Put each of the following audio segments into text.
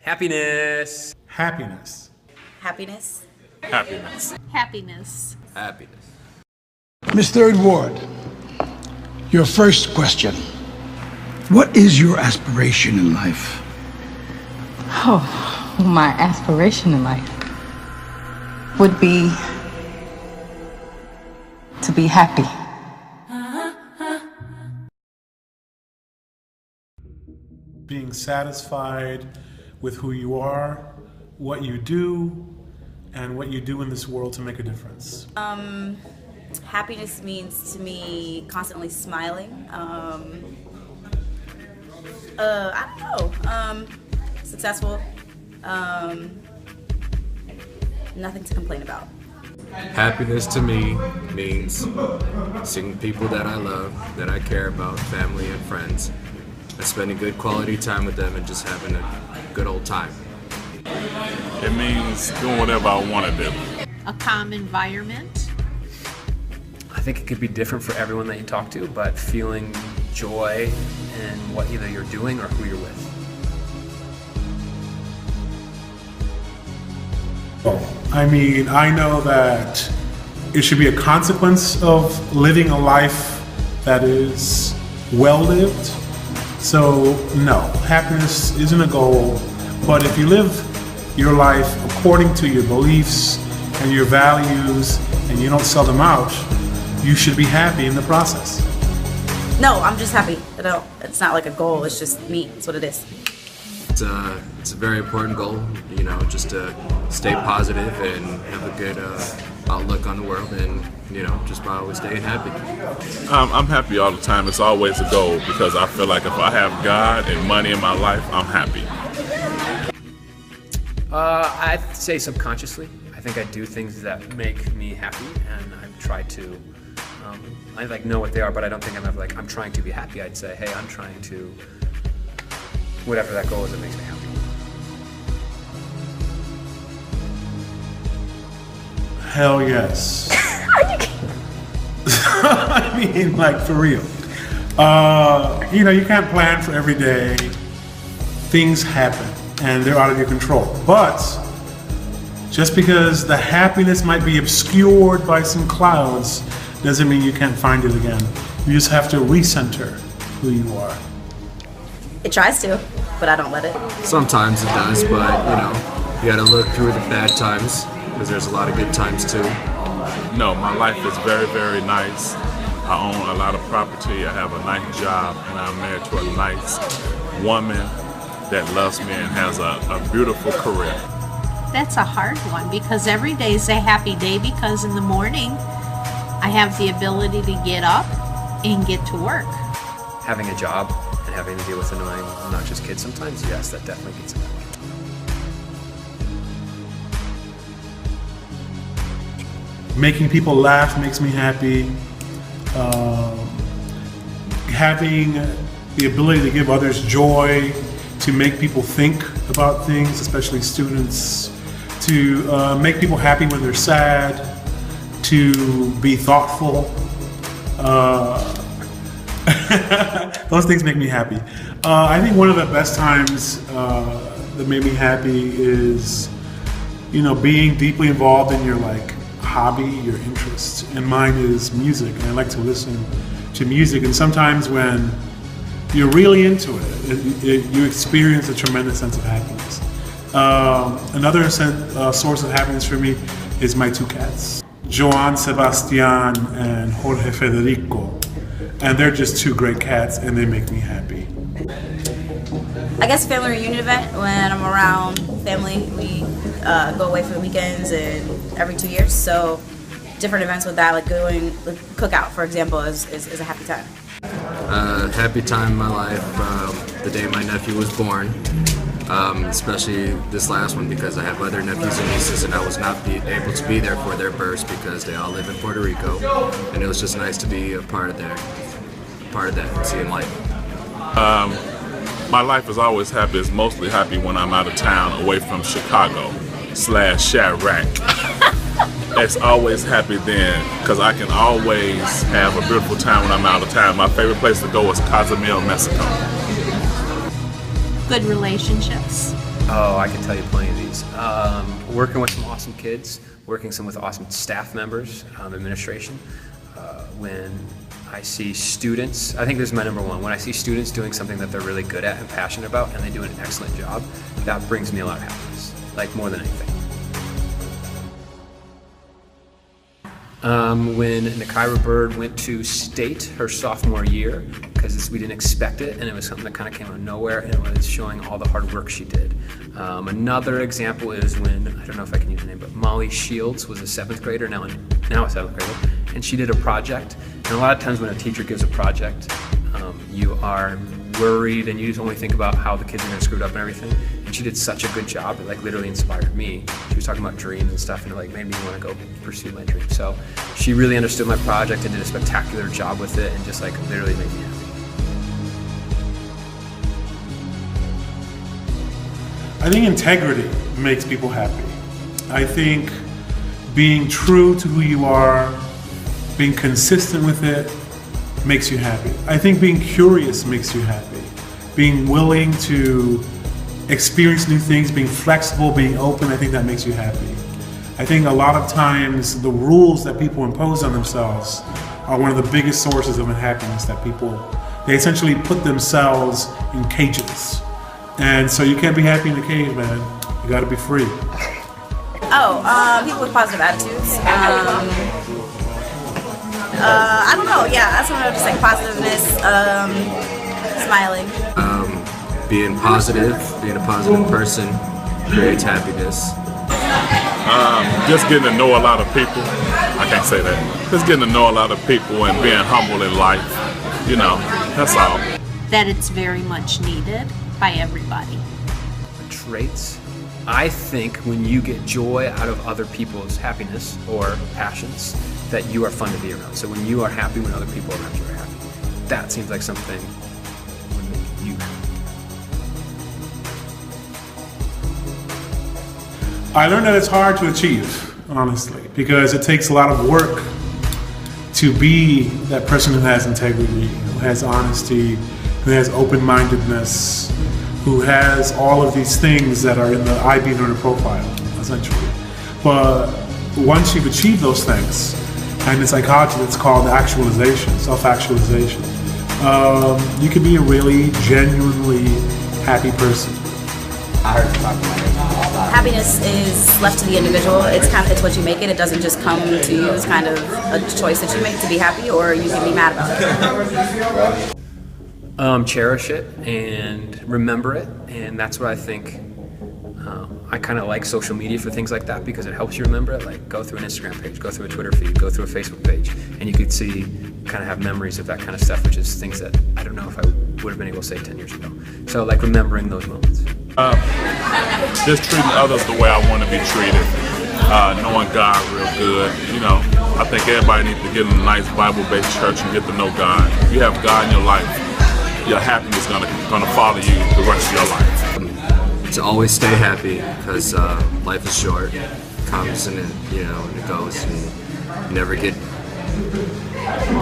Happiness. Happiness. Happiness. Happiness. Happiness. Happiness. Miss Third Ward, your first question. What is your aspiration in life? Oh, my aspiration in life would be to be happy. Being satisfied with who you are, what you do, and what you do in this world to make a difference. Happiness means to me constantly smiling. I don't know. Successful. Nothing to complain about. Happiness to me means seeing people that I love, that I care about, family and friends, and spending good quality time with them and just having a good old time. It means doing whatever I want to do. A calm environment. I think it could be different for everyone that you talk to, but feeling joy in what either you're doing or who you're with. I mean, I know that it should be a consequence of living a life that is well lived. So no, happiness isn't a goal, but if you live your life according to your beliefs and your values and you don't sell them out, you should be happy in the process. No, I'm just happy. It's not like a goal, it's just me. It's what it is. It's a very important goal, you know, just to stay positive and have a good outlook on the world and, you know, just by always staying happy. I'm happy all the time. It's always a goal because I feel like if I have God and money in my life, I'm happy. I'd say subconsciously. I think I do things that make me happy, and I try to. I know what they are, but I don't think I'm ever I'm trying to be happy. I'd say, hey, I'm trying to. Whatever that goal is, that makes me happy. Hell yes. I mean, for real. You know, you can't plan for every day. Things happen and they're out of your control. But just because the happiness might be obscured by some clouds doesn't mean you can't find it again. You just have to recenter who you are. It tries to, but I don't let it. Sometimes it does, but, you know, you gotta look through the bad times because there's a lot of good times too. No, my life is very, very nice. I own a lot of property, I have a nice job, and I'm married to a nice woman that loves me and has a beautiful career. That's a hard one because every day is a happy day because in the morning I have the ability to get up and get to work. Having a job and having to deal with annoying, obnoxious kids sometimes, yes, that definitely gets in my way. Making people laugh makes me happy. Having the ability to give others joy, to make people think about things, especially students, to make people happy when they're sad, to be thoughtful. Those things make me happy. I think one of the best times that made me happy is, you know, being deeply involved in your hobby, your interest. And mine is music, and I like to listen to music. And sometimes when you're really into it, you experience a tremendous sense of happiness. Another source of happiness for me is my two cats, Joan Sebastian and Jorge Federico. And they're just two great cats, and they make me happy. I guess family reunion event when I'm around family. We go away for the weekends and every 2 years. So different events with that, like going cookout, for example, is a happy time. Happy time in my life, the day my nephew was born, especially this last one because I have other nephews and nieces and I was not able to be there for their births because they all live in Puerto Rico, and it was just nice to be a part of that, seeing life. My life is always happy. It's mostly happy when I'm out of town, away from Chicago/Chirac. It's always happy then, because I can always have a beautiful time when I'm out of town. My favorite place to go is Cozumel, Mexico. Good relationships. Oh, I can tell you plenty of these. Working with some awesome kids, working with awesome staff members, administration. When I see students, I think this is my number one. When I see students doing something that they're really good at and passionate about, and they do an excellent job, that brings me a lot of happiness, like more than anything. When Nakaira Bird went to state her sophomore year, because we didn't expect it, and it was something that kind of came out of nowhere, and it was showing all the hard work she did. Another example is when, I don't know if I can use her name, but Molly Shields was a 7th grader, now a 7th grader, and she did a project. And a lot of times when a teacher gives a project, you are worried and you just only think about how the kids are going to screw it up and everything. And she did such a good job, it like literally inspired me. She was talking about dreams and stuff, and it like made me want to go pursue my dream. So she really understood my project and did a spectacular job with it, and just like literally made me happy. I think integrity makes people happy. I think being true to who you are, being consistent with it, makes you happy. I think being curious makes you happy. Being willing to experience new things, being flexible, being open, I think that makes you happy. I think a lot of times the rules that people impose on themselves are one of the biggest sources of unhappiness that they essentially put themselves in cages. And so you can't be happy in a cage, man. You gotta be free. People with positive attitudes. I don't know, yeah, that's what I would just say, positiveness, smiling. Being positive, being a positive person creates happiness. Just getting to know a lot of people. I can't say that. Just getting to know a lot of people and being humble in life. You know, that's all. That it's very much needed by everybody. Traits. I think when you get joy out of other people's happiness or passions, that you are fun to be around. So when you are happy, when other people around you are happy, that seems like something would make you happy. I learned that it's hard to achieve, honestly, because it takes a lot of work to be that person who has integrity, who has honesty, who has open-mindedness, who has all of these things that are in the IB learner profile, essentially. But once you've achieved those things, and in psychology it's called actualization, self-actualization, you can be a really genuinely happy person. Happiness is left to the individual. It's what you make it. It doesn't just come to you. It's kind of a choice that you make to be happy, or you can be mad about it. Cherish it and remember it, and that's what I think. I kind of like social media for things like that because it helps you remember it. Like go through an Instagram page, go through a Twitter feed, go through a Facebook page, and you could see, kind of have memories of that kind of stuff, which is things that I don't know if I would have been able to say 10 years ago. So like remembering those moments. Just treating others the way I want to be treated. Knowing God real good. You know, I think everybody needs to get in a nice Bible-based church and get to know God. If you have God in your life, your happiness is gonna follow you the rest of your life. To always stay happy, because life is short. It comes and it goes, and you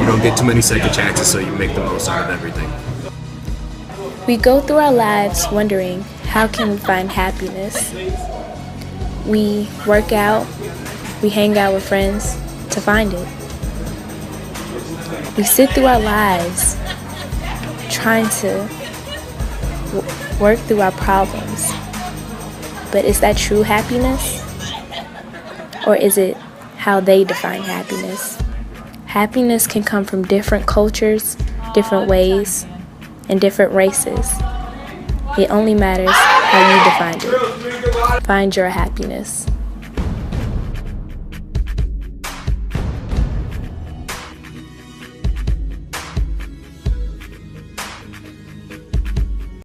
don't get too many second chances, so you make the most out of everything. We go through our lives wondering, how can we find happiness? We work out, we hang out with friends to find it. We sit through our lives trying to work through our problems. But is that true happiness? Or is it how they define happiness? Happiness can come from different cultures, different ways, and different races. It only matters how you define it. Find your happiness.